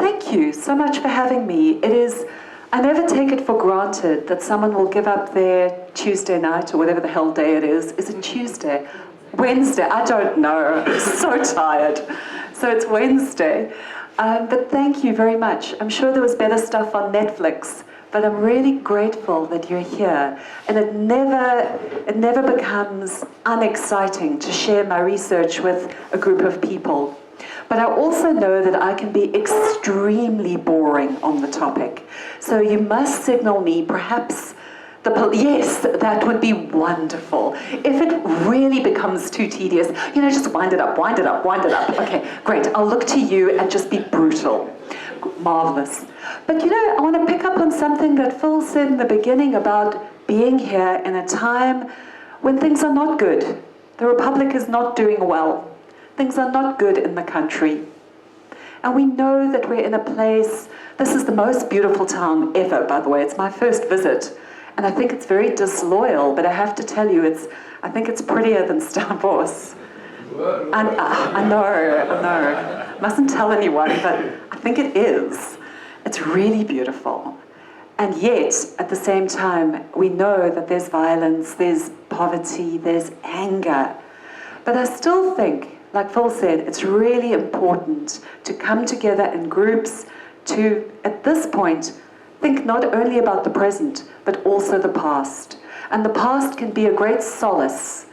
thank you so much for having me. I never take it for granted that someone will give up their Tuesday night or whatever the hell day it is. Is it Tuesday? Wednesday? I don't know. I'm so tired. So it's Wednesday. But thank you very much. I'm sure there was better stuff on Netflix, but I'm really grateful that you're here. And it never becomes unexciting to share my research with a group of people. But I also know that I can be extremely boring on the topic. So you must signal me, perhaps, yes, that would be wonderful. If it really becomes too tedious, just wind it up, wind it up, wind it up. Okay, great, I'll look to you and just be brutal. Marvelous. But I want to pick up on something that Phil said in the beginning about being here in a time when things are not good. The Republic is not doing well. Things are not good in the country. And we know that we're in a place, this is the most beautiful town ever, by the way. It's my first visit. And I think it's very disloyal, but I have to tell you, I think it's prettier than Stellenbosch. I know. Mustn't tell anyone, but I think it is. It's really beautiful. And yet, at the same time, we know that there's violence, there's poverty, there's anger. But I still think, like Phil said, it's really important to come together in groups to, at this point, think not only about the present, but also the past. And the past can be a great solace,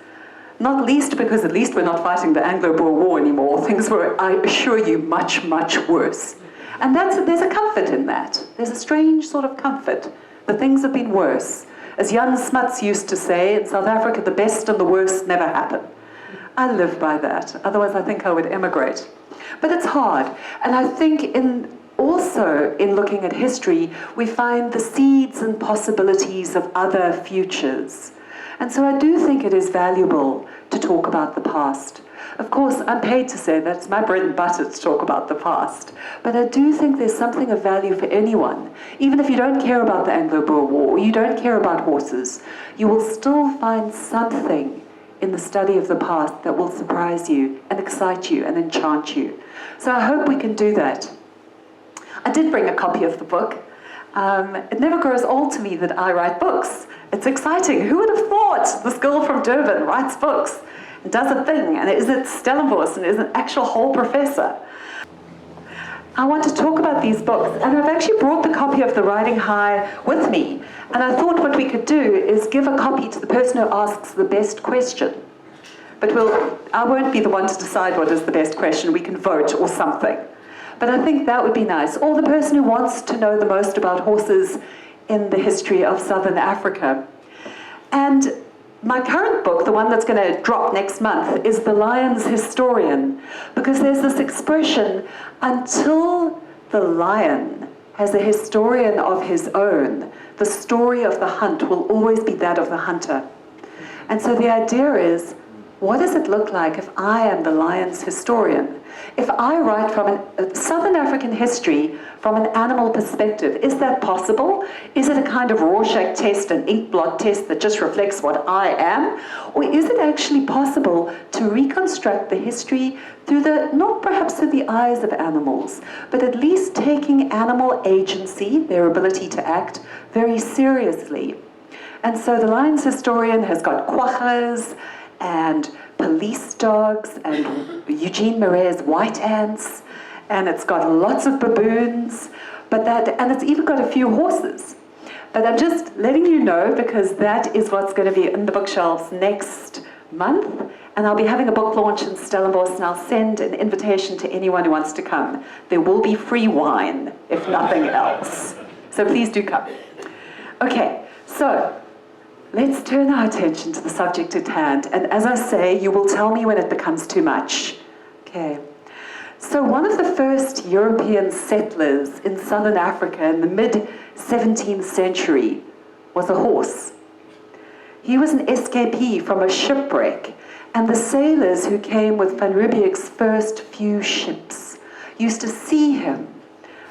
not least because at least we're not fighting the Anglo-Boer War anymore. Things were, I assure you, much, much worse. And there's a comfort in that. There's a strange sort of comfort. The things have been worse. As Jan Smuts used to say, in South Africa, the best and the worst never happen. I live by that. Otherwise, I think I would emigrate. But it's hard. And I think also in looking at history, we find the seeds and possibilities of other futures. And so I do think it is valuable to talk about the past. Of course, I'm paid to say that it's my bread and butter to talk about the past. But I do think there's something of value for anyone. Even if you don't care about the Anglo-Boer War, or you don't care about horses, you will still find something in the study of the past that will surprise you and excite you and enchant you. So I hope we can do that. I did bring a copy of the book. It never grows old to me that I write books. It's exciting. Who would have thought this girl from Durban writes books and does a thing and is at Stellenbosch and is an actual whole professor? I want to talk about these books, and I've actually brought the copy of The Riding High with me. And I thought what we could do is give a copy to the person who asks the best question. But I won't be the one to decide what is the best question. We can vote or something. But I think that would be nice. Or the person who wants to know the most about horses in the history of Southern Africa. And my current book, the one that's going to drop next month, is The Lion's Historian. Because there's this expression, until the lion has a historian of his own, the story of the hunt will always be that of the hunter. And so the idea is, what does it look like if I am the lion's historian? If I write from a Southern African history from an animal perspective, is that possible? Is it a kind of Rorschach test, an ink blot test that just reflects what I am? Or is it actually possible to reconstruct the history through not perhaps through the eyes of animals, but at least taking animal agency, their ability to act, very seriously? And so the Lion's Historian has got quaggas and police dogs and Eugene Marais' white ants, and it's got lots of baboons, and it's even got a few horses. But I'm just letting you know because that is what's going to be in the bookshelves next month, and I'll be having a book launch in Stellenbosch, and I'll send an invitation to anyone who wants to come. There will be free wine, if nothing else. So please do come. Okay, so let's turn our attention to the subject at hand. And as I say, you will tell me when it becomes too much. Okay. So one of the first European settlers in Southern Africa in the mid-17th century was a horse. He was an escapee from a shipwreck, and the sailors who came with Van Riebeeck's first few ships used to see him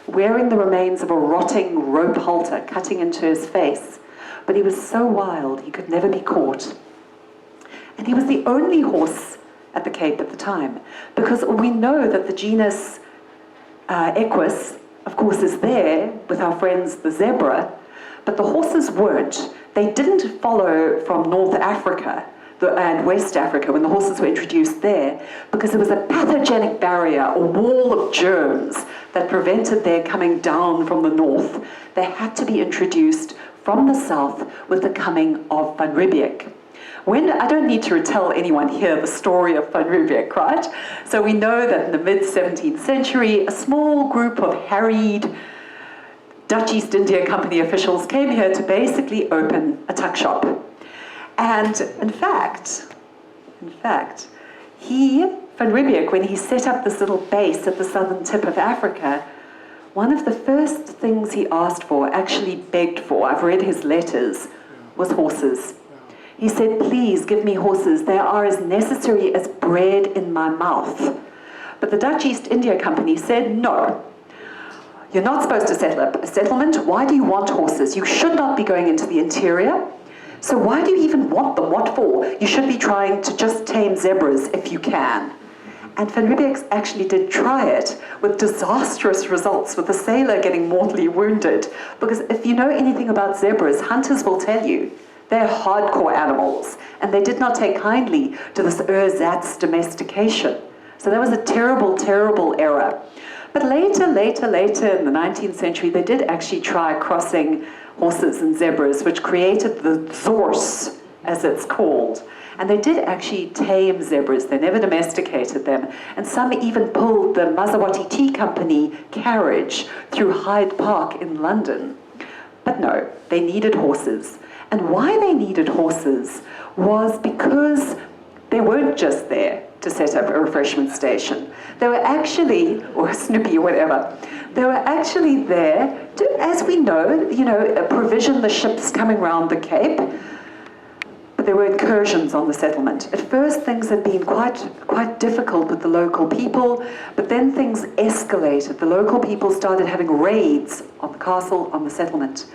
wearing the remains of a rotting rope halter cutting into his face. But he was so wild, he could never be caught. And he was the only horse at the Cape at the time, because we know that the genus Equus of course, is there with our friends the zebra, but the horses weren't. They didn't follow from North Africa and West Africa when the horses were introduced there, because there was a pathogenic barrier, a wall of germs that prevented their coming down from the north. They had to be introduced from the south with the coming of Van Riebeeck. I don't need to tell anyone here the story of Van Riebeeck, right? So we know that in the mid-17th century, a small group of harried Dutch East India Company officials came here to basically open a tuck shop. And in fact, Van Riebeeck, when he set up this little base at the southern tip of Africa, one of the first things he asked for, actually begged for, I've read his letters, was horses. He said, please give me horses. They are as necessary as bread in my mouth. But the Dutch East India Company said, no, you're not supposed to set up a settlement. Why do you want horses? You should not be going into the interior. So why do you even want them? What for? You should be trying to just tame zebras if you can. And Van Riebeeck actually did try it with disastrous results, with the sailor getting mortally wounded. Because if you know anything about zebras, hunters will tell you they're hardcore animals, and they did not take kindly to this ersatz domestication. So that was a terrible, terrible error. But later in the 19th century, they did actually try crossing horses and zebras, which created the Zors, as it's called. And they did actually tame zebras. They never domesticated them. And some even pulled the Maserati Tea Company carriage through Hyde Park in London. But no, they needed horses. And why they needed horses was because they weren't just there to set up a refreshment station. They were actually, or a Snoopy or whatever, they were actually there to, as we know, provision the ships coming round the Cape. But there were incursions on the settlement. At first, things had been quite difficult with the local people, but then things escalated. The local people started having raids on the castle, on the settlement.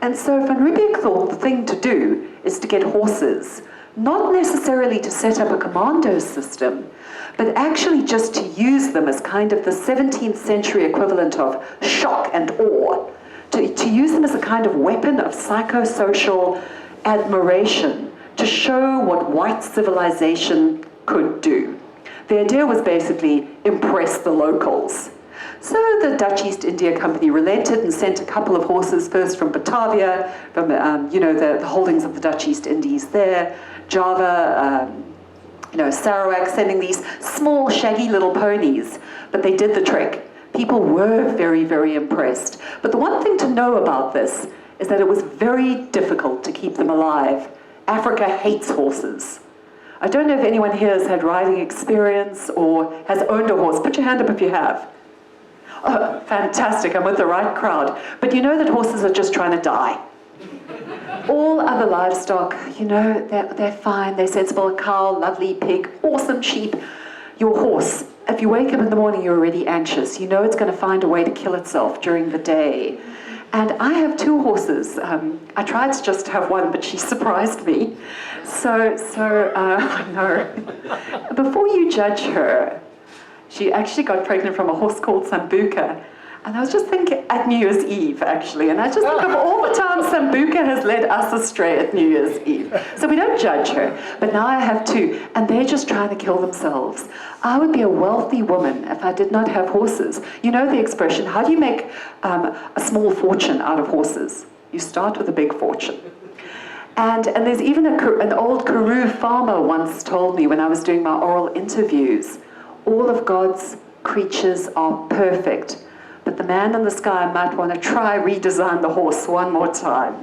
And so Van Riebeeck thought the thing to do is to get horses, not necessarily to set up a commando system, but actually just to use them as kind of the 17th century equivalent of shock and awe, to use them as a kind of weapon of psychosocial admiration, to show what white civilization could do. The idea was basically impress the locals. So the Dutch East India Company relented and sent a couple of horses, first from Batavia, from the holdings of the Dutch East Indies there, Java, Sarawak, sending these small, shaggy little ponies. But they did the trick. People were very, very impressed. But the one thing to know about this is that it was very difficult to keep them alive. Africa hates horses. I don't know if anyone here has had riding experience or has owned a horse. Put your hand up if you have. Oh, fantastic, I'm with the right crowd. But you know that horses are just trying to die. All other livestock, they're fine, they're sensible. A cow, lovely pig, awesome sheep. Your horse, if you wake up in the morning, you're already anxious. You know it's going to find a way to kill itself during the day. And I have two horses. I tried to just have one, but she surprised me. So I know. Before you judge her, she actually got pregnant from a horse called Sambuca. And I was just thinking, at New Year's Eve, actually. And I just think of all the times Sambuca has led us astray at New Year's Eve. So we don't judge her. But now I have two, and they're just trying to kill themselves. I would be a wealthy woman if I did not have horses. You know the expression, how do you make a small fortune out of horses? You start with a big fortune. And there's even an old Karoo farmer once told me when I was doing my oral interviews, all of God's creatures are perfect, but the man in the sky might want to try redesign the horse one more time.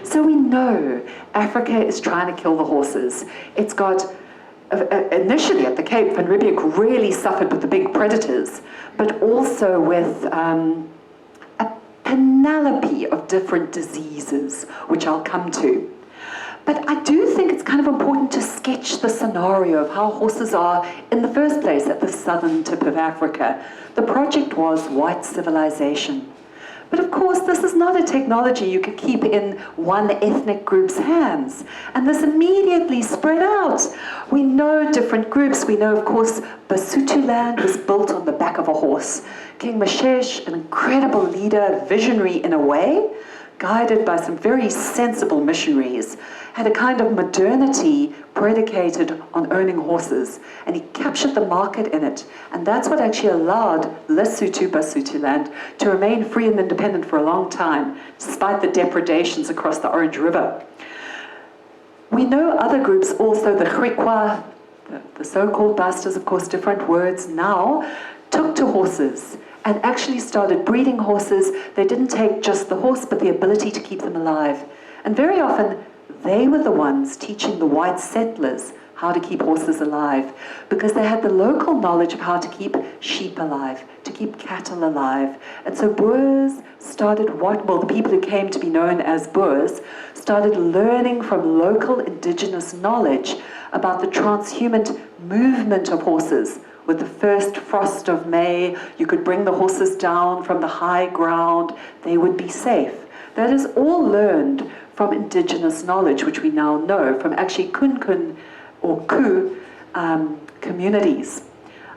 So we know Africa is trying to kill the horses. It's got, initially at the Cape, Van Riebeeck really suffered with the big predators, but also with a panoply of different diseases, which I'll come to. But I do think it's kind of important to sketch the scenario of how horses are in the first place at the southern tip of Africa. The project was white civilization. But of course, this is not a technology you could keep in one ethnic group's hands. And this immediately spread out. We know different groups. We know, of course, Basotho land was built on the back of a horse. King Moshesh, an incredible leader, visionary in a way, guided by some very sensible missionaries, had a kind of modernity predicated on owning horses, and he captured the market in it, and that's what actually allowed Lesotho, Basotho land, to remain free and independent for a long time, despite the depredations across the Orange River. We know other groups also, the Griqua, the so-called Bastas, of course, different words now, took to horses and actually started breeding horses. They didn't take just the horse, but the ability to keep them alive. And very often, they were the ones teaching the white settlers how to keep horses alive, because they had the local knowledge of how to keep sheep alive, to keep cattle alive. And so Boers started the people who came to be known as Boers, started learning from local indigenous knowledge about the transhumant movement of horses. With the first frost of May, you could bring the horses down from the high ground, they would be safe. That is all learned from indigenous knowledge, which we now know from actually Kun or Ku communities.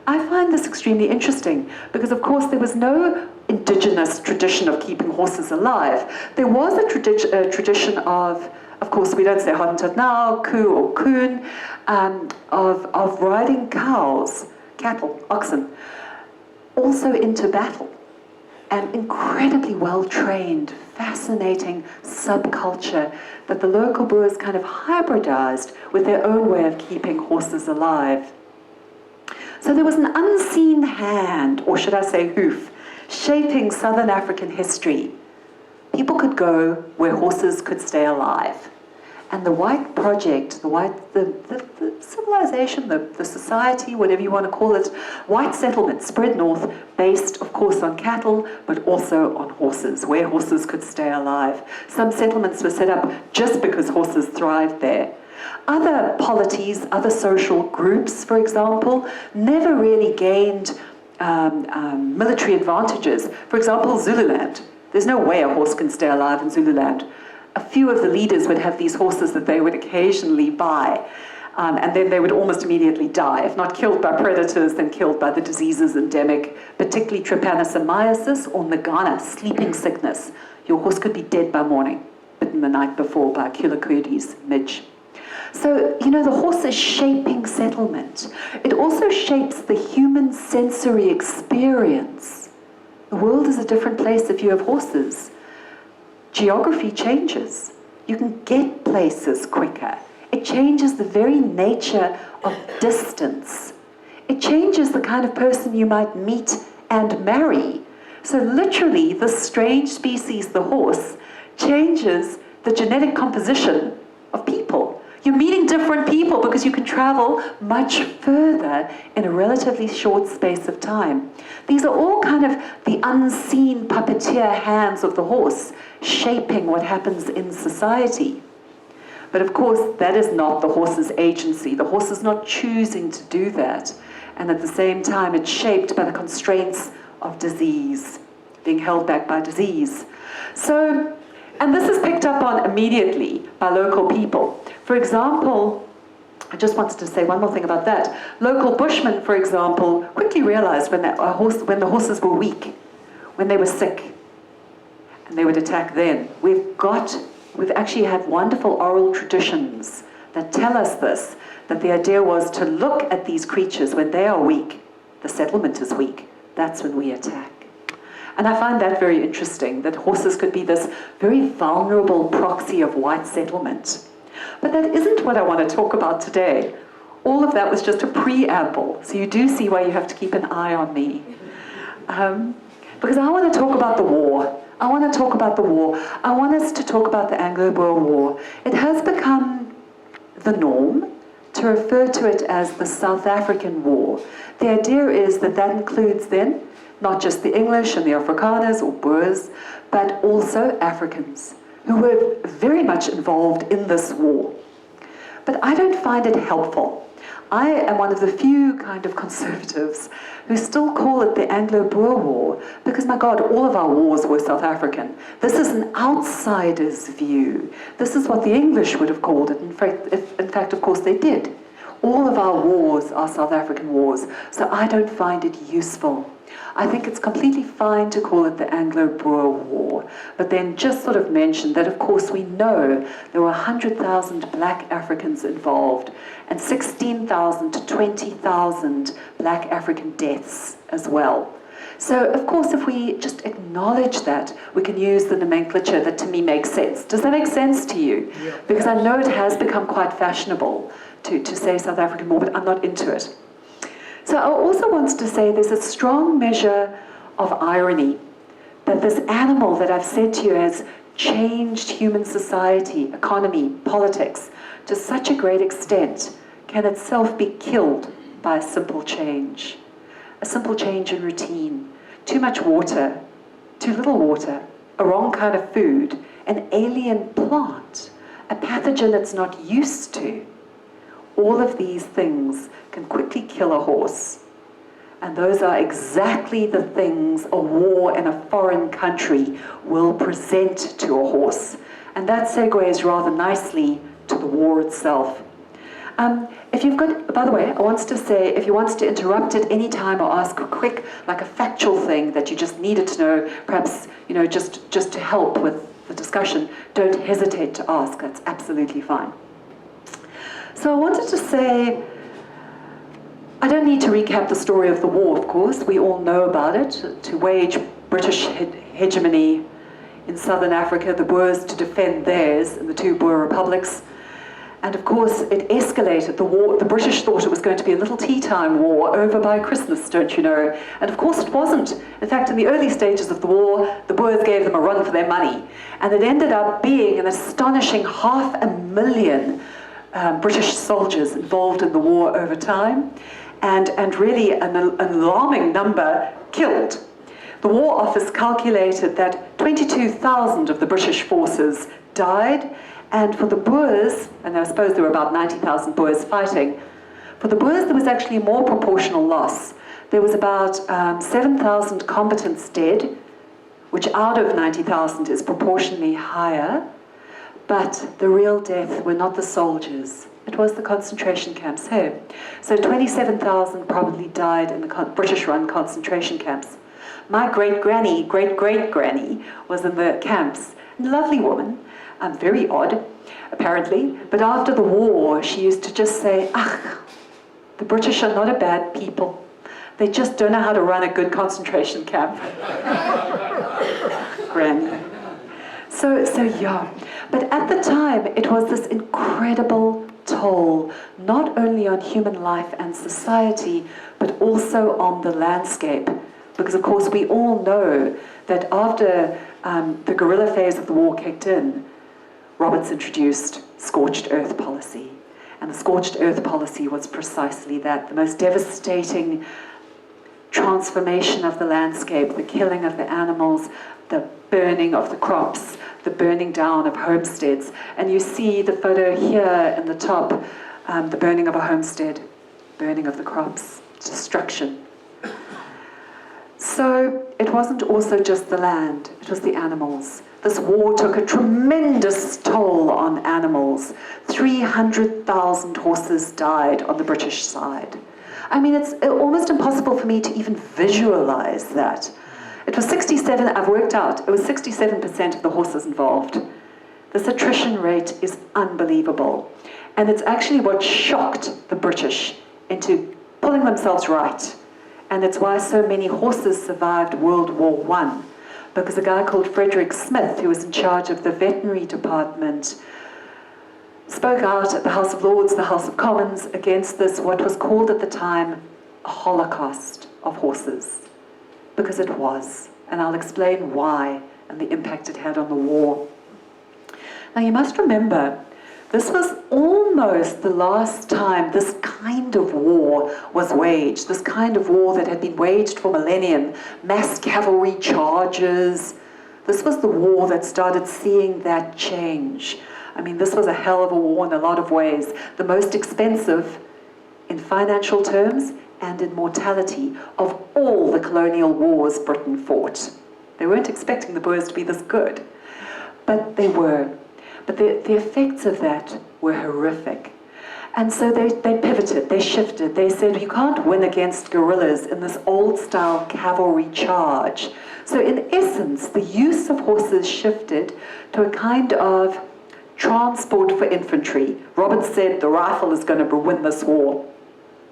I find this extremely interesting because, of course, there was no indigenous tradition of keeping horses alive. There was a tradition of course, we don't say Hottentot now, Ku or Kun, of riding cows, cattle, oxen, also into battle. An incredibly well-trained, fascinating subculture that the local Boers kind of hybridized with their own way of keeping horses alive. So there was an unseen hand, or should I say hoof, shaping Southern African history. People could go where horses could stay alive. And the white project, the civilization, the society, whatever you want to call it, white settlement spread north, based, of course, on cattle, but also on horses, where horses could stay alive. Some settlements were set up just because horses thrived there. Other polities, other social groups, for example, never really gained military advantages. For example, Zululand. There's no way a horse can stay alive in Zululand. A few of the leaders would have these horses that they would occasionally buy, and then they would almost immediately die, if not killed by predators, then killed by the diseases endemic, particularly trypanosomiasis or Nagana, sleeping sickness. Your horse could be dead by morning, bitten the night before by a Culecodes midge. So, the horse is shaping settlement. It also shapes the human sensory experience. The world is a different place if you have horses. Geography changes. You can get places quicker. It changes the very nature of distance. It changes the kind of person you might meet and marry. So literally, the strange species, the horse, changes the genetic composition of people. You're meeting different people because you can travel much further in a relatively short space of time. These are all kind of the unseen puppeteer hands of the horse, shaping what happens in society. But of course, that is not the horse's agency. The horse is not choosing to do that. And at the same time, it's shaped by the constraints of disease, being held back by disease. So, and this is picked up on immediately by local people. For example, I just wanted to say one more thing about that. Local bushmen, for example, quickly realized when the horses were weak, when they were sick, and they would attack then. We've actually had wonderful oral traditions that tell us this, that the idea was to look at these creatures when they are weak. The settlement is weak. That's when we attack. And I find that very interesting, that horses could be this very vulnerable proxy of white settlement. But that isn't what I want to talk about today. All of that was just a preamble, so you do see why you have to keep an eye on me. Because I want to talk about the war. I want to talk about the war. I want us to talk about the Anglo-Boer War. It has become the norm to refer to it as the South African War. The idea is that that includes then not just the English and the Afrikaners or Boers, but also Africans who were very much involved in this war. But I don't find it helpful. I am one of the few kind of conservatives who still call it the Anglo-Boer War, because, my God, all of our wars were South African. This is an outsider's view. This is what the English would have called it. In fact, of course, they did. All of our wars are South African wars, so I don't find it useful. I think it's completely fine to call it the Anglo-Boer War, but then just sort of mention that, of course, we know there were 100,000 black Africans involved and 16,000 to 20,000 black African deaths as well. So, of course, if we just acknowledge that, we can use the nomenclature that to me makes sense. Does that make sense to you? Yeah. Because I know it has become quite fashionable to say South African War, but I'm not into it. So I also want to say there's a strong measure of irony that this animal that I've said to you has changed human society, economy, politics to such a great extent can itself be killed by a simple change. A simple change in routine. Too much water, too little water, a wrong kind of food, an alien plant, a pathogen it's not used to. All of these things can quickly kill a horse. And those are exactly the things a war in a foreign country will present to a horse. And that segues rather nicely to the war itself. If you've got, by the way, I want to say, if you want to interrupt at any time or ask a quick, like a factual thing that you just needed to know, perhaps, just to help with the discussion, don't hesitate to ask. That's absolutely fine. So I wanted to say, I don't need to recap the story of the war, of course. We all know about it. To wage British hegemony in southern Africa, the Boers to defend theirs in the two Boer republics. And of course, it escalated. The war, the British thought it was going to be a little tea time war over by Christmas, don't you know? And of course it wasn't. In fact, in the early stages of the war, the Boers gave them a run for their money. And it ended up being an astonishing 500,000 British soldiers involved in the war over time, and really an alarming number killed. The War Office calculated that 22,000 of the British forces died, and for the Boers, and I suppose there were about 90,000 Boers fighting, for the Boers there was actually more proportional loss. There was about 7,000 combatants dead, which out of 90,000 is proportionally higher. But the real death were not the soldiers. It was the concentration camps here. So 27,000 probably died in the British-run concentration camps. My great-granny was in the camps. Lovely woman, very odd, apparently. But after the war, she used to just say, the British are not a bad people. They just don't know how to run a good concentration camp. Granny. So yeah. But at the time, it was this incredible toll, not only on human life and society, but also on the landscape. Because, of course, we all know that after the guerrilla phase of the war kicked in, Roberts introduced scorched earth policy. And the scorched earth policy was precisely that, the most devastating transformation of the landscape, the killing of the animals, the burning of the crops, the burning down of homesteads. And you see the photo here in the top, the burning of a homestead, burning of the crops, destruction. So it wasn't also just the land, it was the animals. This war took a tremendous toll on animals. 300,000 horses died on the British side. I mean, it's almost impossible for me to even visualize that. It was 67, I've worked out, it was 67% of the horses involved. This attrition rate is unbelievable. And it's actually what shocked the British into pulling themselves right. And it's why so many horses survived World War I. Because a guy called Frederick Smith, who was in charge of the veterinary department, spoke out at the House of Lords, the House of Commons, against this, what was called at the time, a holocaust of horses. Because it was, and I'll explain why and the impact it had on the war. Now you must remember, this was almost the last time this kind of war was waged, this kind of war that had been waged for millennium, mass cavalry charges. This was the war that started seeing that change. I mean, this was a hell of a war in a lot of ways. The most expensive in financial terms and in mortality of all the colonial wars Britain fought. They weren't expecting the Boers to be this good, but they were. But the effects of that were horrific. And so they pivoted, they shifted, they said, you can't win against guerrillas in this old-style cavalry charge. So in essence, the use of horses shifted to a kind of transport for infantry. Roberts said the rifle is going to win this war.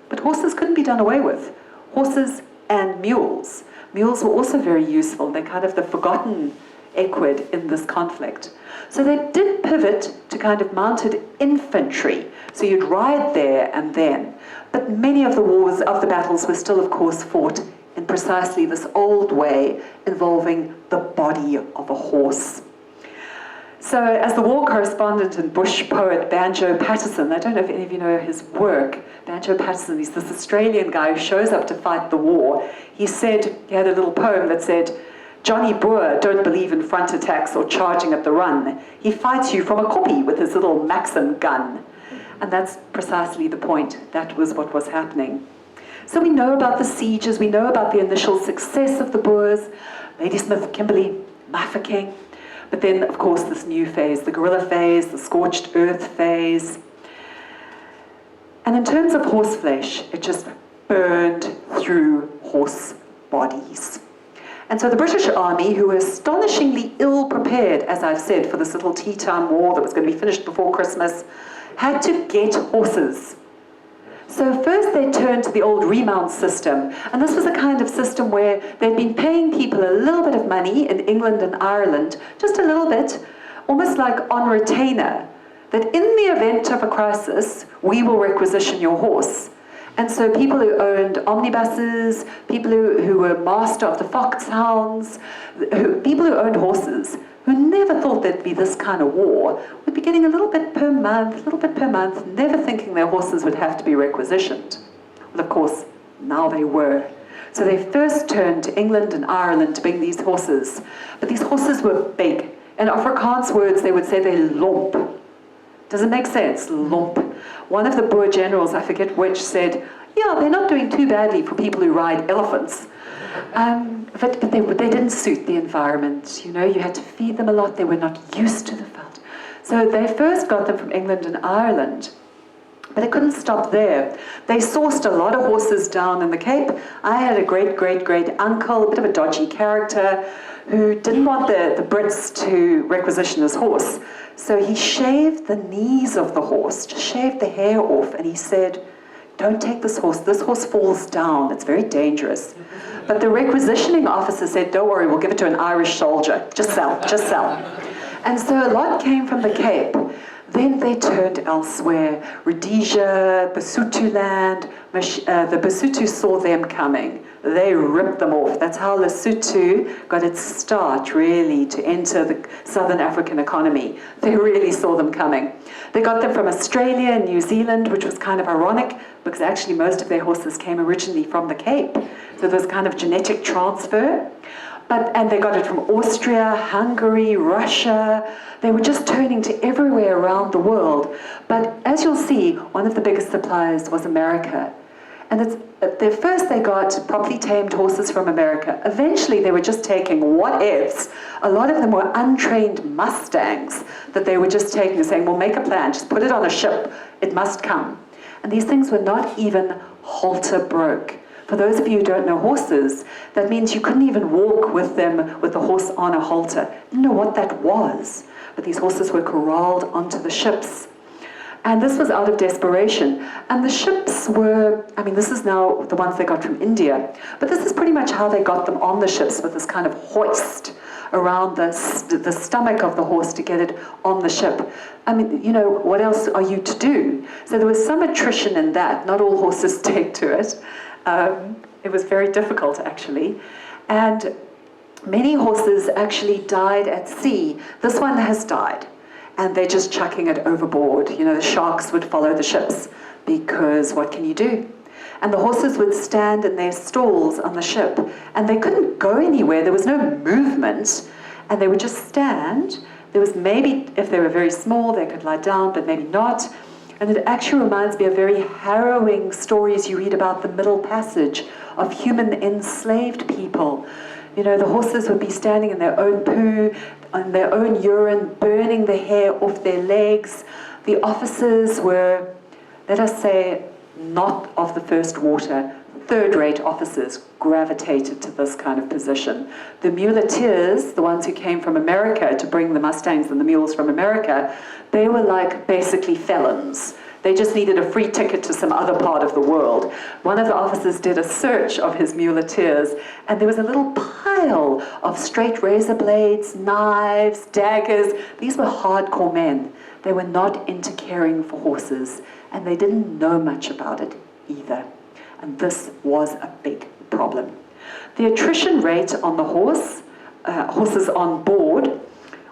But horses couldn't be done away with. Horses and mules. Mules were also very useful. They're kind of the forgotten equid in this conflict. So they did pivot to kind of mounted infantry. So you'd ride there and then. But many of the wars, of the battles, were still, of course, fought in precisely this old way, involving the body of a horse. So as the war correspondent and bush poet Banjo Patterson, I don't know if any of you know his work, Banjo Patterson, he's this Australian guy who shows up to fight the war. He said, he had a little poem that said, Johnny Boer don't believe in front attacks or charging at the run. He fights you from a koppie with his little Maxim gun. And that's precisely the point. That was what was happening. So we know about the sieges, we know about the initial success of the Boers, Ladysmith, Kimberley, Mafeking, but then, of course, this new phase, the guerrilla phase, the scorched earth phase. And in terms of horseflesh, it just burned through horse bodies. And so the British Army, who were astonishingly ill-prepared, as I've said, for this little tea time war that was going to be finished before Christmas, had to get horses. So first they turned to the old remount system, and this was a kind of system where they'd been paying people a little bit of money in England and Ireland, just a little bit, almost like on retainer, that in the event of a crisis, we will requisition your horse. And so people who owned omnibuses, people who were master of the foxhounds, people who owned horses, who never thought there'd be this kind of war, would be getting a little bit per month, never thinking their horses would have to be requisitioned. Well, of course, now they were. So they first turned to England and Ireland to bring these horses. But these horses were big. In Afrikaans words, they would say they're lomp. Does it make sense? Lomp. One of the Boer generals, I forget which, said, yeah, they're not doing too badly for people who ride elephants. But they didn't suit the environment. You know, you had to feed them a lot. They were not used to the veldt. So they first got them from England and Ireland. But it couldn't stop there. They sourced a lot of horses down in the Cape. I had a great uncle, a bit of a dodgy character, who didn't want the Brits to requisition his horse. So he shaved the knees of the horse, just shaved the hair off, and he said, don't take this horse falls down, it's very dangerous. But the requisitioning officer said, don't worry, we'll give it to an Irish soldier, just sell. And so a lot came from the Cape. Then they turned elsewhere, Rhodesia, Basutoland, the Basotho saw them coming. They ripped them off. That's how Lesotho got its start, really, to enter the Southern African economy. They really saw them coming. They got them from Australia and New Zealand, which was kind of ironic, because actually most of their horses came originally from the Cape. So there was kind of genetic transfer. And they got it from Austria, Hungary, Russia. They were just turning to everywhere around the world. But as you'll see, one of the biggest suppliers was America. And first they got properly tamed horses from America. Eventually they were just taking what-ifs. A lot of them were untrained Mustangs that they were just taking and saying, well, make a plan, just put it on a ship, it must come. And these things were not even halter broke. For those of you who don't know horses, that means you couldn't even walk with them with the horse on a halter. Didn't know what that was. But these horses were corralled onto the ships. And this was out of desperation. And the ships were, this is now the ones they got from India, but this is pretty much how they got them on the ships, with this kind of hoist around the stomach of the horse to get it on the ship. What else are you to do? So there was some attrition in that. Not all horses take to it. It was very difficult, actually. And many horses actually died at sea. This one has died. And they're just chucking it overboard. The sharks would follow the ships, because what can you do? And the horses would stand in their stalls on the ship, and they couldn't go anywhere. There was no movement, and they would just stand. There was maybe, if they were very small, they could lie down, but maybe not. And it actually reminds me of very harrowing stories you read about the Middle Passage of human enslaved people. You know, the horses would be standing in their own poo, on their own urine, burning the hair off their legs. The officers were, let us say, not of the first water. Third-rate officers gravitated to this kind of position. The muleteers, the ones who came from America to bring the Mustangs and the mules from America, they were like basically felons. They just needed a free ticket to some other part of the world. One of the officers did a search of his muleteers, and there was a little pile of straight razor blades, knives, daggers. These were hardcore men. They were not into caring for horses, and they didn't know much about it either. And this was a big problem. The attrition rate on the horses on board,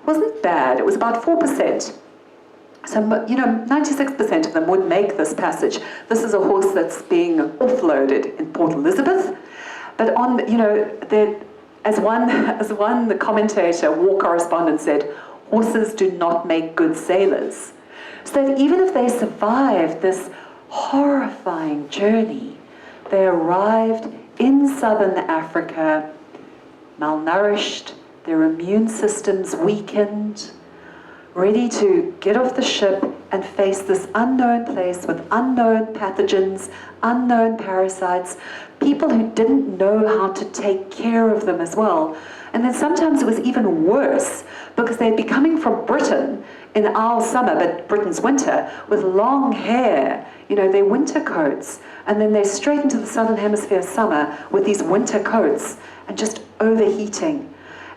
wasn't bad. It was about 4%. So, 96% of them would make this passage. This is a horse that's being offloaded in Port Elizabeth. But as one commentator, war correspondent said, horses do not make good sailors. So that even if they survived this horrifying journey, they arrived in southern Africa, malnourished, their immune systems weakened, ready to get off the ship and face this unknown place with unknown pathogens, unknown parasites, people who didn't know how to take care of them as well. And then sometimes it was even worse because they'd be coming from Britain in our summer, but Britain's winter, with long hair, their winter coats, and then they're straight into the Southern Hemisphere summer with these winter coats and just overheating.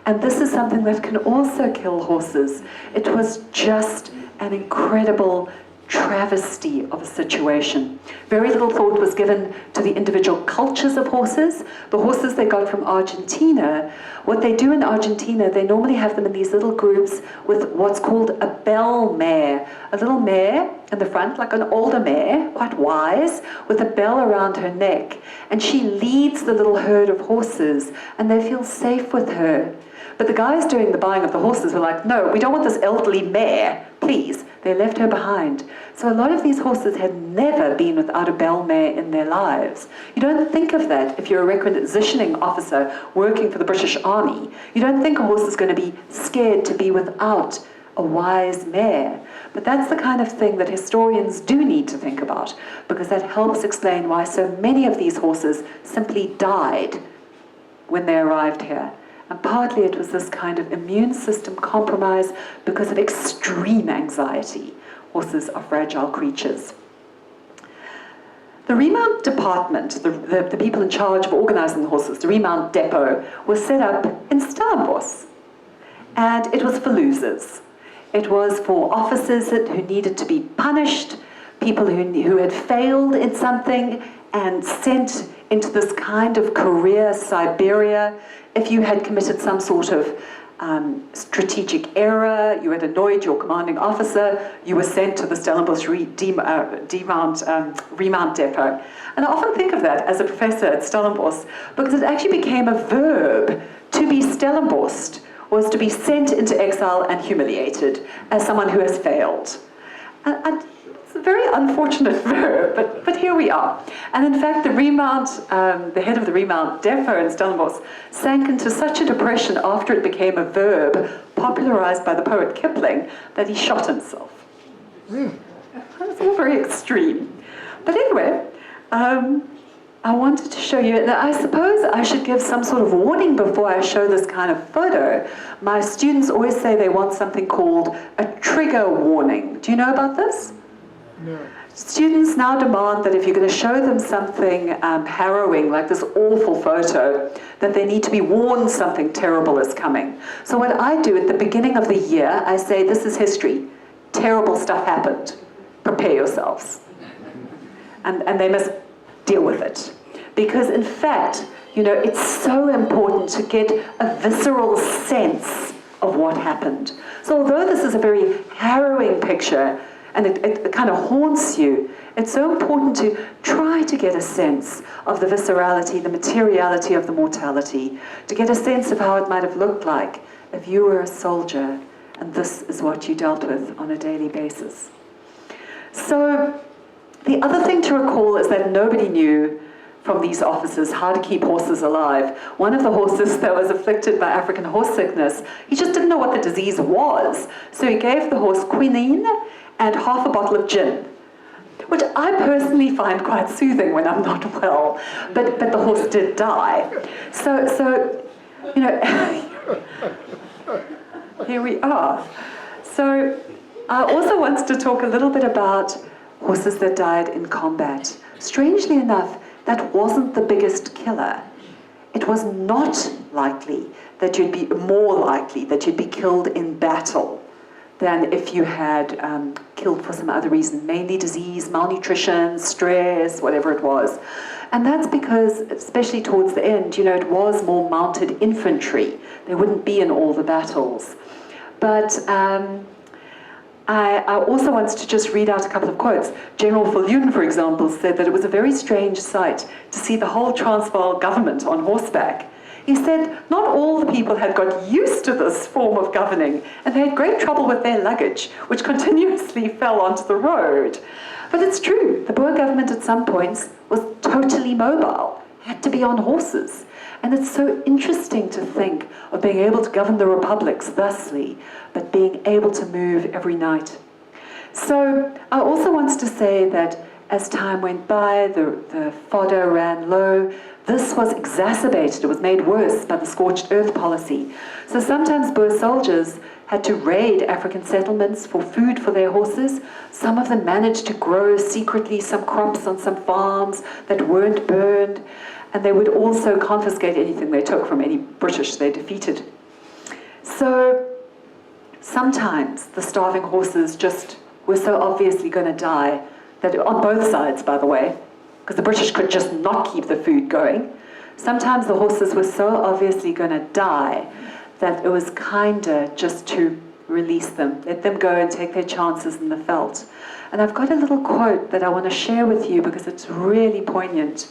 And this is something that can also kill horses. It was just an incredible travesty of a situation. Very little thought was given to the individual cultures of horses. The horses they got from Argentina, what they do in Argentina, they normally have them in these little groups with what's called a bell mare. A little mare in the front, like an older mare, quite wise, with a bell around her neck. And she leads the little herd of horses, and they feel safe with her. But the guys doing the buying of the horses were like, no, we don't want this elderly mare, please. They left her behind. So a lot of these horses had never been without a bell mare in their lives. You don't think of that if you're a requisitioning officer working for the British Army. You don't think a horse is going to be scared to be without a wise mare. But that's the kind of thing that historians do need to think about, because that helps explain why so many of these horses simply died when they arrived here. And partly it was this kind of immune system compromise because of extreme anxiety. Horses are fragile creatures. The remount department, the people in charge of organizing the horses, the remount depot, was set up in Stellenbosch. And it was for losers. It was for officers who needed to be punished, people who had failed in something and sent into this kind of career Siberia. If you had committed some sort of strategic error, you had annoyed your commanding officer, you were sent to the Stellenbosch remount depot. And I often think of that as a professor at Stellenbosch because it actually became a verb. To be Stellenbosched was to be sent into exile and humiliated as someone who has failed. And it's a very unfortunate verb, but here we are. And in fact, the head of the remount depot in Stellenbosch sank into such a depression after it became a verb popularized by the poet Kipling that he shot himself. It's all very extreme. But anyway, I wanted to show you, I suppose I should give some sort of warning before I show this kind of photo. My students always say they want something called a trigger warning. Do you know about this? No. Students now demand that if you're going to show them something harrowing, like this awful photo, that they need to be warned something terrible is coming. So what I do at the beginning of the year, I say, this is history. Terrible stuff happened. Prepare yourselves. And they must deal with it. Because in fact, it's so important to get a visceral sense of what happened. So although this is a very harrowing picture, and it kind of haunts you, it's so important to try to get a sense of the viscerality, the materiality of the mortality, to get a sense of how it might have looked like if you were a soldier and this is what you dealt with on a daily basis. So the other thing to recall is that nobody knew from these officers how to keep horses alive. One of the horses that was afflicted by African horse sickness, he just didn't know what the disease was. So he gave the horse quinine and half a bottle of gin, which I personally find quite soothing when I'm not well, but the horse did die. So you know, here we are. So I also wanted to talk a little bit about horses that died in combat. Strangely enough, that wasn't the biggest killer. It was not likely that you'd be more likely that you'd be killed in battle than if you had killed for some other reason, mainly disease, malnutrition, stress, whatever it was. And that's because, especially towards the end, you know, it was more mounted infantry. They wouldn't be in all the battles. But I also wanted to just read out a couple of quotes. General Viljoen, for example, said that it was a very strange sight to see the whole Transvaal government on horseback. He said not all the people had got used to this form of governing, and they had great trouble with their luggage, which continuously fell onto the road. But it's true, the Boer government at some points was totally mobile, had to be on horses. And it's so interesting to think of being able to govern the republics thusly, but being able to move every night. So I also wanted to say that as time went by, the fodder ran low. This was exacerbated, it was made worse by the scorched earth policy. So sometimes Boer soldiers had to raid African settlements for food for their horses. Some of them managed to grow secretly some crops on some farms that weren't burned. And they would also confiscate anything they took from any British they defeated. So sometimes the starving horses just were so obviously going to die, that on both sides, by the way, because the British could just not keep the food going. Sometimes the horses were so obviously going to die that it was kinder just to release them, let them go and take their chances in the veldt. And I've got a little quote that I want to share with you because it's really poignant.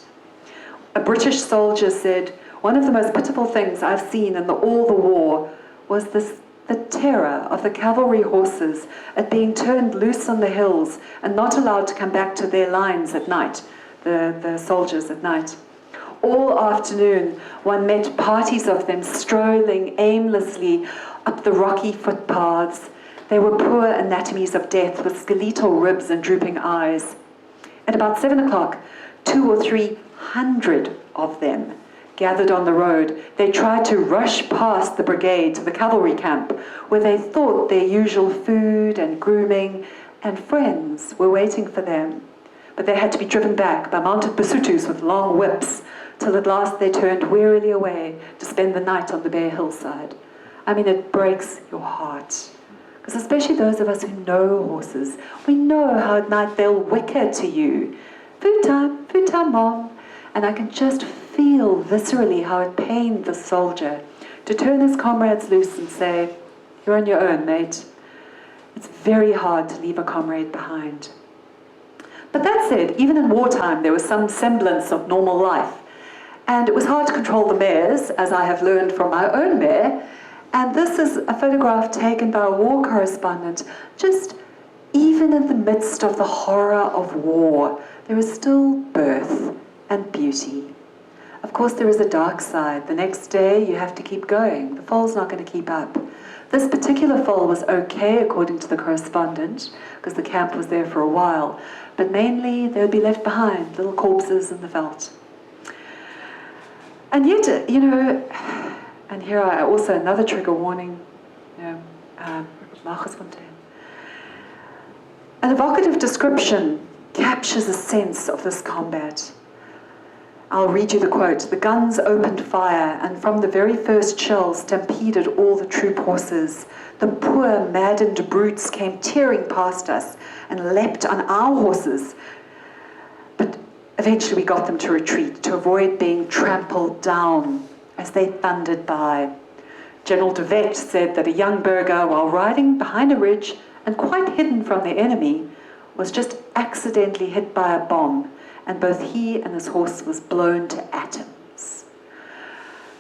A British soldier said, "One of the most pitiful things I've seen in all the war was the terror of the cavalry horses at being turned loose on the hills and not allowed to come back to their lines at night, the soldiers at night. All afternoon, one met parties of them strolling aimlessly up the rocky footpaths. They were poor anatomies of death with skeletal ribs and drooping eyes. At about 7 o'clock, 200 or 300 of them gathered on the road. They tried to rush past the brigade to the cavalry camp, where they thought their usual food and grooming and friends were waiting for them. But they had to be driven back by mounted Basutus with long whips, till at last they turned wearily away to spend the night on the bare hillside." I mean, it breaks your heart. Because especially those of us who know horses, we know how at night they'll whicker to you. Food time, Mom." And I can just feel viscerally how it pained the soldier to turn his comrades loose and say, "You're on your own, mate." It's very hard to leave a comrade behind. But that said, even in wartime, there was some semblance of normal life. And it was hard to control the mares, as I have learned from my own mare. And this is a photograph taken by a war correspondent, just even in the midst of the horror of war, there is still birth and beauty. Of course, there is a dark side. The next day, you have to keep going. The foal's not going to keep up. This particular foal was okay, according to the correspondent, because the camp was there for a while. But mainly, they would be left behind, little corpses in the veldt. And yet, you know, and here I also another trigger warning, Margesfontein. An evocative description captures a sense of this combat. I'll read you the quote. "The guns opened fire, and from the very first shell stampeded all the troop horses. The poor, maddened brutes came tearing past us and leapt on our horses. But eventually we got them to retreat, to avoid being trampled down as they thundered by." General de Wet said that a young burgher, while riding behind a ridge and quite hidden from the enemy, was just accidentally hit by a bomb, and both he and his horse was blown to atoms.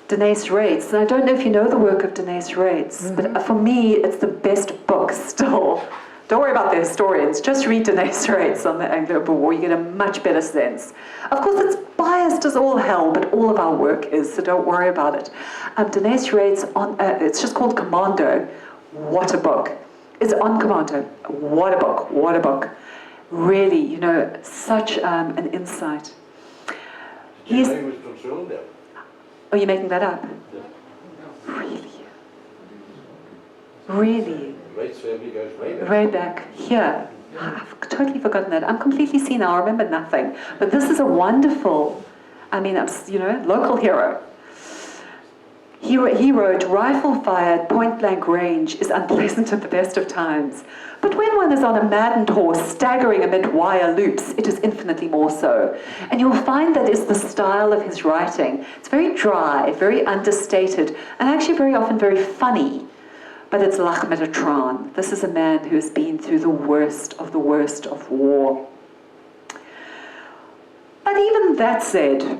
Deneys Reitz, and I don't know if you know the work of Deneys Reitz, but for me it's the best book still Don't worry about the historians. Just read Denise Rates on the Anglo-Boer War. You get a much better sense. Of course, it's biased as all hell, but all of our work is, so don't worry about it. Denise Rates on, it's just called Commando. What a book. It's on Commando. What a book. What a book. Really, you know, such an insight. He's... Are you making that up? Really? Really? Way back here. I've totally forgotten that. I'm completely senile. I remember nothing. But this is a wonderful, I mean, you know, local hero. He wrote, rifle fire at point-blank range is unpleasant at the best of times. But when one is on a maddened horse staggering amid wire loops, it is infinitely more so. And you'll find that is the style of his writing. It's very dry, very understated, and actually very often very funny. But it's Lach Metatron. This is a man who has been through the worst of war. But even that said,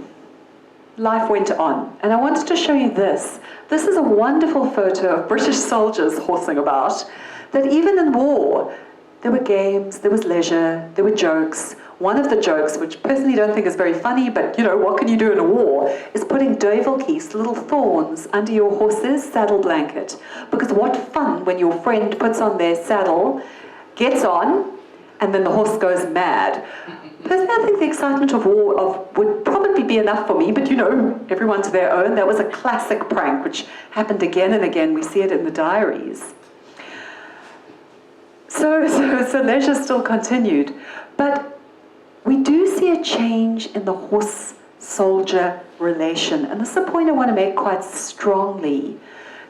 life went on. And I wanted to show you this. This is a wonderful photo of British soldiers horsing about, that even in war, there were games, there was leisure, there were jokes. One of the jokes, which personally don't think is very funny, but you know, what can you do in a war, is putting duivelkies, little thorns, under your horse's saddle blanket. Because what fun when your friend puts on their saddle, gets on, and then the horse goes mad. Personally, I think the excitement of war would probably be enough for me, but you know, everyone to their own. That was a classic prank, which happened again and again. We see it in the diaries. So leisure still continued. But we do see a change in the horse-soldier relation. And this is a point I want to make quite strongly,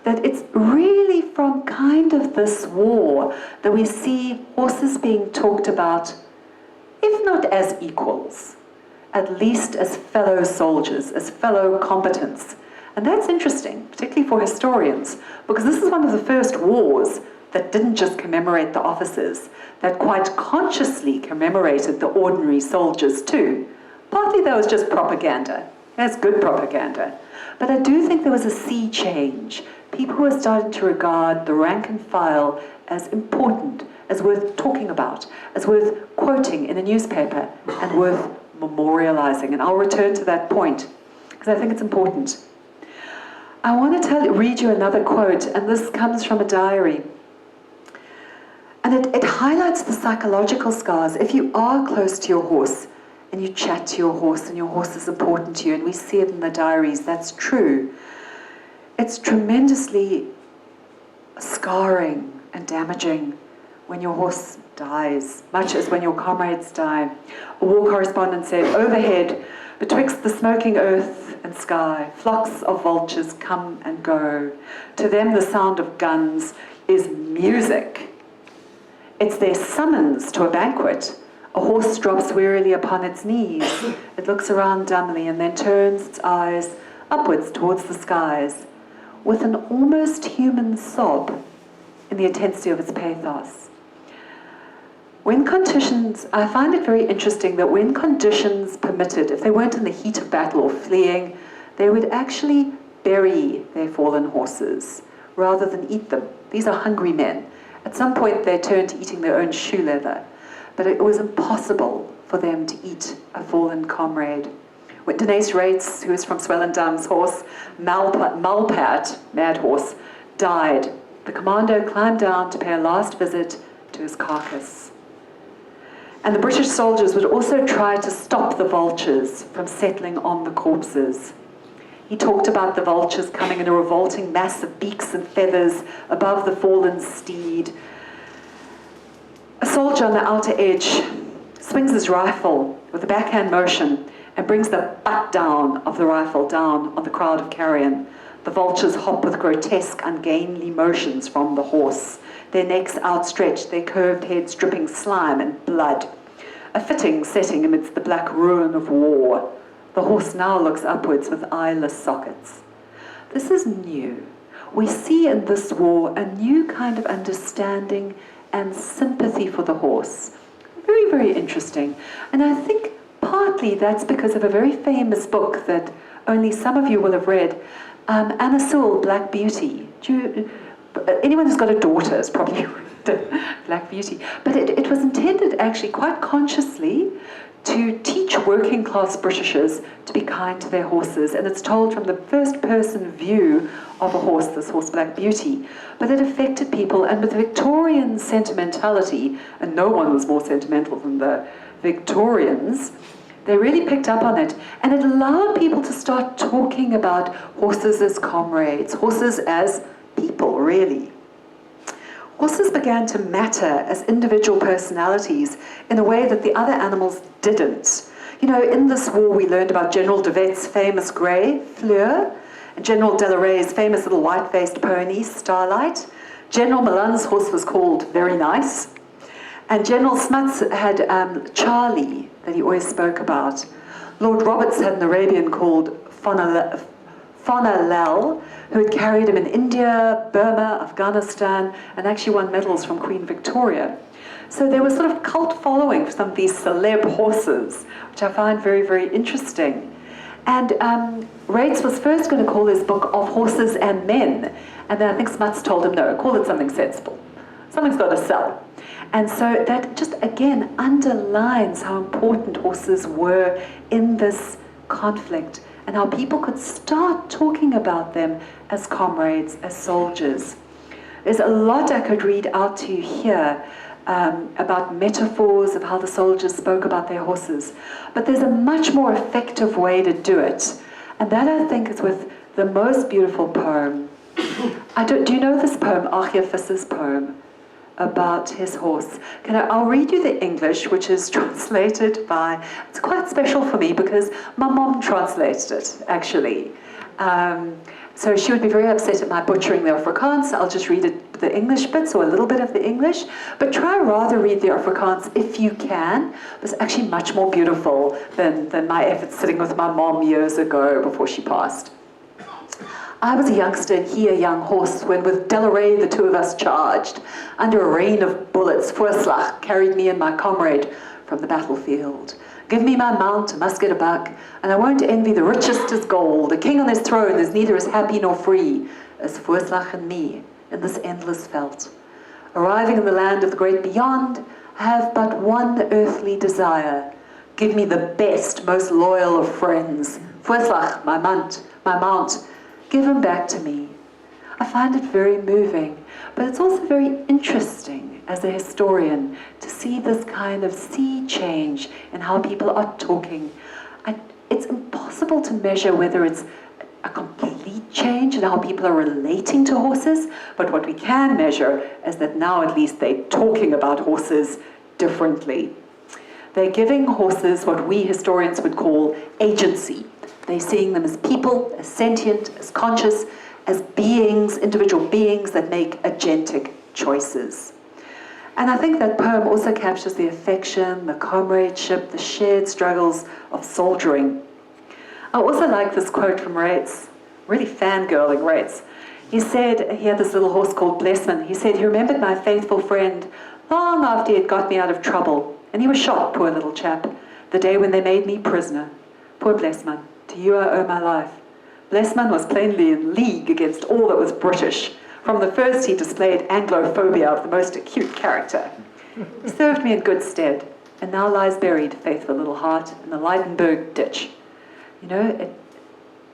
that it's really from kind of this war that we see horses being talked about, if not as equals, at least as fellow soldiers, as fellow combatants. And that's interesting, particularly for historians, because this is one of the first wars that didn't just commemorate the officers, that quite consciously commemorated the ordinary soldiers too. Partly that was just propaganda. That's good propaganda. But I do think there was a sea change. People were starting to regard the rank and file as important, as worth talking about, as worth quoting in a newspaper, and worth memorializing. And I'll return to that point, because I think it's important. I want to read you another quote, and this comes from a diary. And it highlights the psychological scars. If you are close to your horse, and you chat to your horse, and your horse is important to you, and we see it in the diaries, that's true. It's tremendously scarring and damaging when your horse dies, much as when your comrades die. A war correspondent said, overhead, betwixt the smoking earth and sky, flocks of vultures come and go. To them the sound of guns is music. It's their summons to a banquet. A horse drops wearily upon its knees. It looks around dumbly and then turns its eyes upwards towards the skies, with an almost human sob in the intensity of its pathos. When conditions, I find it very interesting that when conditions permitted, if they weren't in the heat of battle or fleeing, they would actually bury their fallen horses rather than eat them. These are hungry men. At some point they turned to eating their own shoe leather, but it was impossible for them to eat a fallen comrade. When Denise Rates, who is from Swellendam's horse, Malpat, mad horse, died, the commando climbed down to pay a last visit to his carcass. And the British soldiers would also try to stop the vultures from settling on the corpses. He talked about the vultures coming in a revolting mass of beaks and feathers above the fallen steed. A soldier on the outer edge swings his rifle with a backhand motion and brings the butt down of the rifle down on the crowd of carrion. The vultures hop with grotesque, ungainly motions from the horse, their necks outstretched, their curved heads dripping slime and blood. A fitting setting amidst the black ruin of war. The horse now looks upwards with eyeless sockets. This is new. We see in this war a new kind of understanding and sympathy for the horse. Very, very interesting. And I think partly that's because of a very famous book that only some of you will have read, Anna Sewell, Black Beauty. Anyone who's got a daughter has probably Black Beauty. But it was intended actually quite consciously to teach working class Britishers to be kind to their horses. And it's told from the first person view of a horse, this horse Black Beauty. But it affected people, and with Victorian sentimentality, and no one was more sentimental than the Victorians, they really picked up on it. And it allowed people to start talking about horses as comrades, horses as people, really. Horses began to matter as individual personalities in a way that the other animals didn't. You know, in this war we learned about General de Wet's famous grey, Fleur, and General Delarey's famous little white-faced pony, Starlight. General Milan's horse was called Very Nice. And General Smuts had Charlie, that he always spoke about. Lord Roberts had an Arabian called Fonalel, who had carried him in India, Burma, Afghanistan, and actually won medals from Queen Victoria. So there was sort of cult following for some of these celeb horses, which I find very, very interesting. And Rates was first going to call his book Of Horses and Men, and then I think Smuts told him, no, call it something sensible. Something's got to sell. And so that just, again, underlines how important horses were in this conflict, and how people could start talking about them as comrades, as soldiers. There's a lot I could read out to you here about metaphors of how the soldiers spoke about their horses. But there's a much more effective way to do it. And that, I think, is with the most beautiful poem. Do you know this poem, Achia Visser's poem, about his horse? I'll read you the English, which is translated by, it's quite special for me because my mom translated it, actually. So she would be very upset at my butchering the Afrikaans. I'll just read it, the English bits, or a little bit of the English. But try rather read the Afrikaans if you can. It's actually much more beautiful than my efforts sitting with my mom years ago before she passed. I was a youngster and he a young horse when with Delarey the two of us charged. Under a rain of bullets, Voorslag carried me and my comrade from the battlefield. Give me my mount, a musket, a buck, and I won't envy the richest as gold. A king on his throne is neither as happy nor free as Voorslag and me in this endless veld. Arriving in the land of the great beyond, I have but one earthly desire. Give me the best, most loyal of friends. Voorslag, my mount, give him back to me. I find it very moving, but it's also very interesting as a historian to see this kind of sea change in how people are talking. And it's impossible to measure whether it's a complete change in how people are relating to horses, but what we can measure is that now at least they're talking about horses differently. They're giving horses what we historians would call agency. They're seeing them as people, as sentient, as conscious, as beings, individual beings that make agentic choices. And I think that poem also captures the affection, the comradeship, the shared struggles of soldiering. I also like this quote from Rates, really fangirling Rates. He said, he had this little horse called Blessman. He said, he remembered my faithful friend long after he had got me out of trouble. And he was shot, poor little chap, the day when they made me prisoner. Poor Blessman, to you I owe my life. Blessman was plainly in league against all that was British. From the first, he displayed Anglo-phobia of the most acute character. He served me in good stead, and now lies buried, faithful little heart, in the Leidenberg ditch. You know,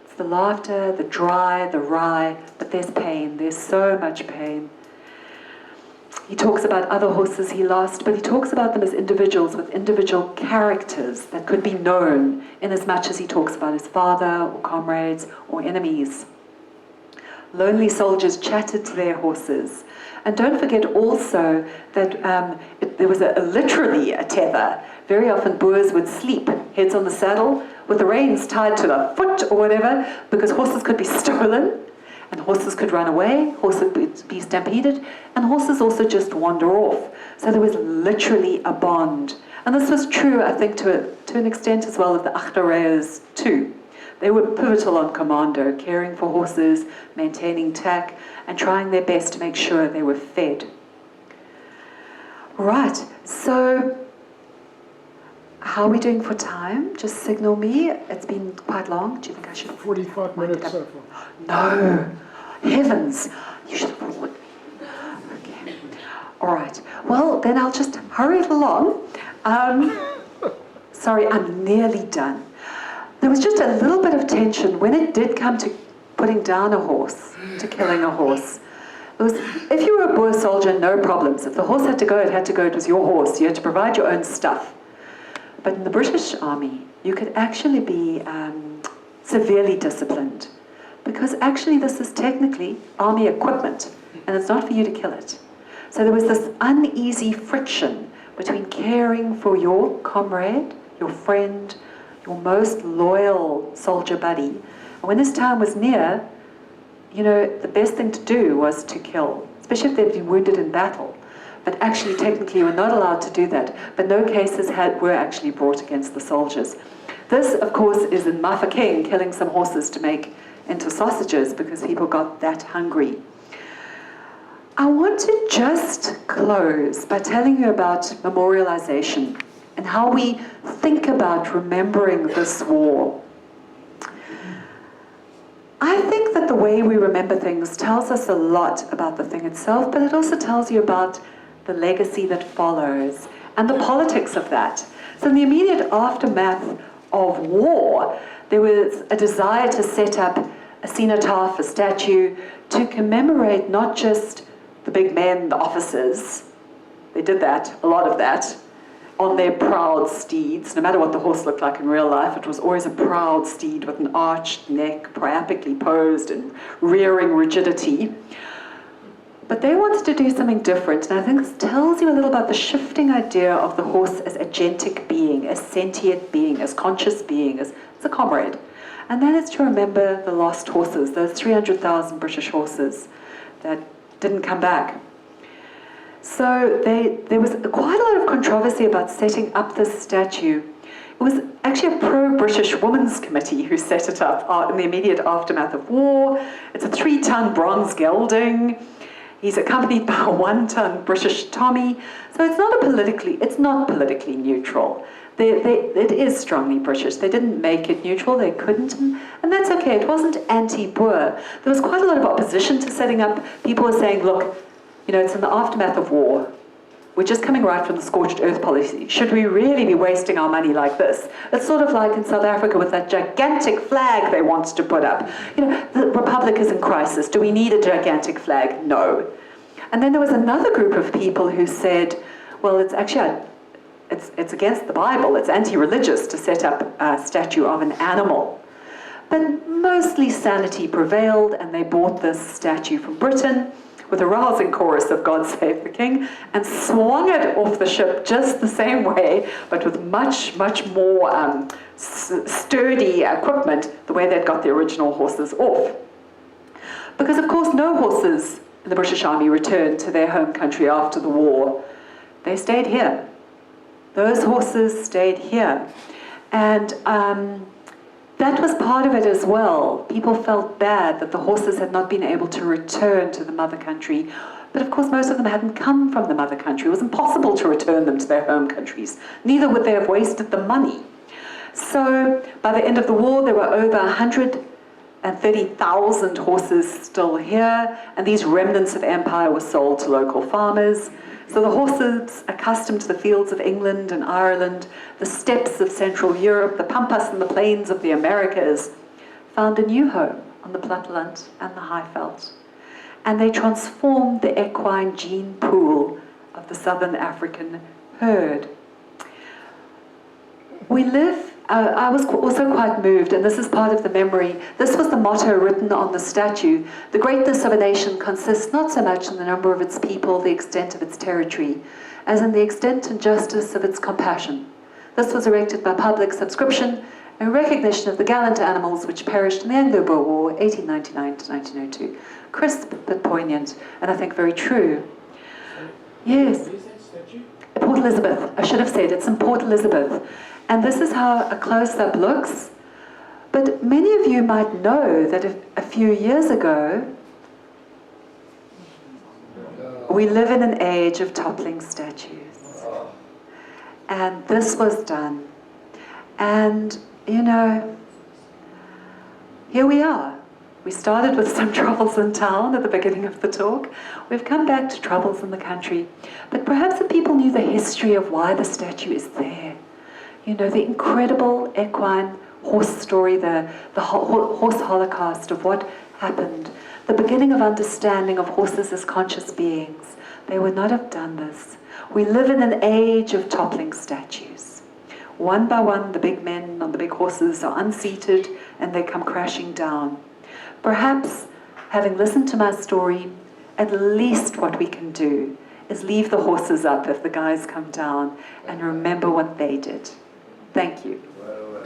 it's the laughter, the dry, the wry, but there's pain. There's so much pain. He talks about other horses he lost, but he talks about them as individuals with individual characters that could be known in as much as he talks about his father or comrades or enemies. Lonely soldiers chatted to their horses. And don't forget also that there was literally a tether. Very often Boers would sleep, heads on the saddle, with the reins tied to the foot or whatever, because horses could be stolen, and horses could run away, horses could be stampeded, and horses also just wander off. So there was literally a bond. And this was true, I think, to an extent as well of the Achterreërs too. They were pivotal on commando, caring for horses, maintaining tack, and trying their best to make sure they were fed. Right, so how are we doing for time? Just signal me. It's been quite long. Do you think I should? 45 minutes so far. No, heavens! You should have warned me. Okay. All right. Well, then I'll just hurry it along. Sorry, I'm nearly done. There was just a little bit of tension when it did come to putting down a horse, to killing a horse. It was, if you were a Boer soldier, no problems. If the horse had to go, it had to go. It was your horse. You had to provide your own stuff. But in the British Army, you could actually be severely disciplined, because actually this is technically army equipment, and it's not for you to kill it. So there was this uneasy friction between caring for your comrade, your friend, your most loyal soldier buddy. And when this time was near, you know, the best thing to do was to kill, especially if they'd been wounded in battle. But actually, technically, you were not allowed to do that. But no cases were actually brought against the soldiers. This, of course, is in Mafeking, killing some horses to make into sausages because people got that hungry. I want to just close by telling you about memorialization and how we think about remembering this war. I think that the way we remember things tells us a lot about the thing itself, but it also tells you about the legacy that follows and the politics of that. So in the immediate aftermath of war, there was a desire to set up a cenotaph, a statue, to commemorate not just the big men, the officers. They did that, a lot of that, on their proud steeds. No matter what the horse looked like in real life, it was always a proud steed with an arched neck, priapically posed and rearing rigidity. But they wanted to do something different, and I think this tells you a little about the shifting idea of the horse as a agentic being, as sentient being, as conscious being, as a comrade. And that is to remember the lost horses, those 300,000 British horses that didn't come back. So there was quite a lot of controversy about setting up this statue. It was actually a pro-British women's committee who set it up in the immediate aftermath of war. It's a 3-ton bronze gelding. He's accompanied by a 1-ton British Tommy. So it's not politically neutral. It is strongly British. They didn't make it neutral, they couldn't, and that's okay. It wasn't anti-Boer. There was quite a lot of opposition to setting up. People were saying, look, you know, it's in the aftermath of war. We're just coming right from the scorched earth policy. Should we really be wasting our money like this? It's sort of like in South Africa with that gigantic flag they wanted to put up. You know, the Republic is in crisis. Do we need a gigantic flag? No. And then there was another group of people who said, well, it's actually it's against the Bible. It's anti-religious to set up a statue of an animal. But mostly sanity prevailed, and they bought this statue from Britain with a rousing chorus of God Save the King, and swung it off the ship just the same way, but with much, much more sturdy equipment, the way they'd got the original horses off. Because, of course, no horses in the British Army returned to their home country after the war. They stayed here. Those horses stayed here. And that was part of it as well. People felt bad that the horses had not been able to return to the mother country. But of course, most of them hadn't come from the mother country. It was impossible to return them to their home countries. Neither would they have wasted the money. So by the end of the war, there were over 130,000 horses still here, and these remnants of empire were sold to local farmers. So the horses, accustomed to the fields of England and Ireland, the steppes of Central Europe, the pampas and the plains of the Americas, found a new home on the Platteland and the Highveld. And they transformed the equine gene pool of the Southern African herd. I was also quite moved, and this is part of the memory. This was the motto written on the statue. The greatness of a nation consists not so much in the number of its people, the extent of its territory, as in the extent and justice of its compassion. This was erected by public subscription in recognition of the gallant animals which perished in the Anglo-Boer War, 1899 to 1902. Crisp but poignant, and I think very true. Yes. Port Elizabeth. I should have said it's in Port Elizabeth. And this is how a close-up looks. But many of you might know that a few years ago, we live in an age of toppling statues. And this was done. And, you know, here we are. We started with some troubles in town at the beginning of the talk. We've come back to troubles in the country. But perhaps the people knew the history of why the statue is there. You know, the incredible equine horse story, the horse holocaust of what happened, the beginning of understanding of horses as conscious beings. They would not have done this. We live in an age of toppling statues. One by one, the big men on the big horses are unseated and they come crashing down. Perhaps, having listened to my story, at least what we can do is leave the horses up if the guys come down and remember what they did. Thank you. Well.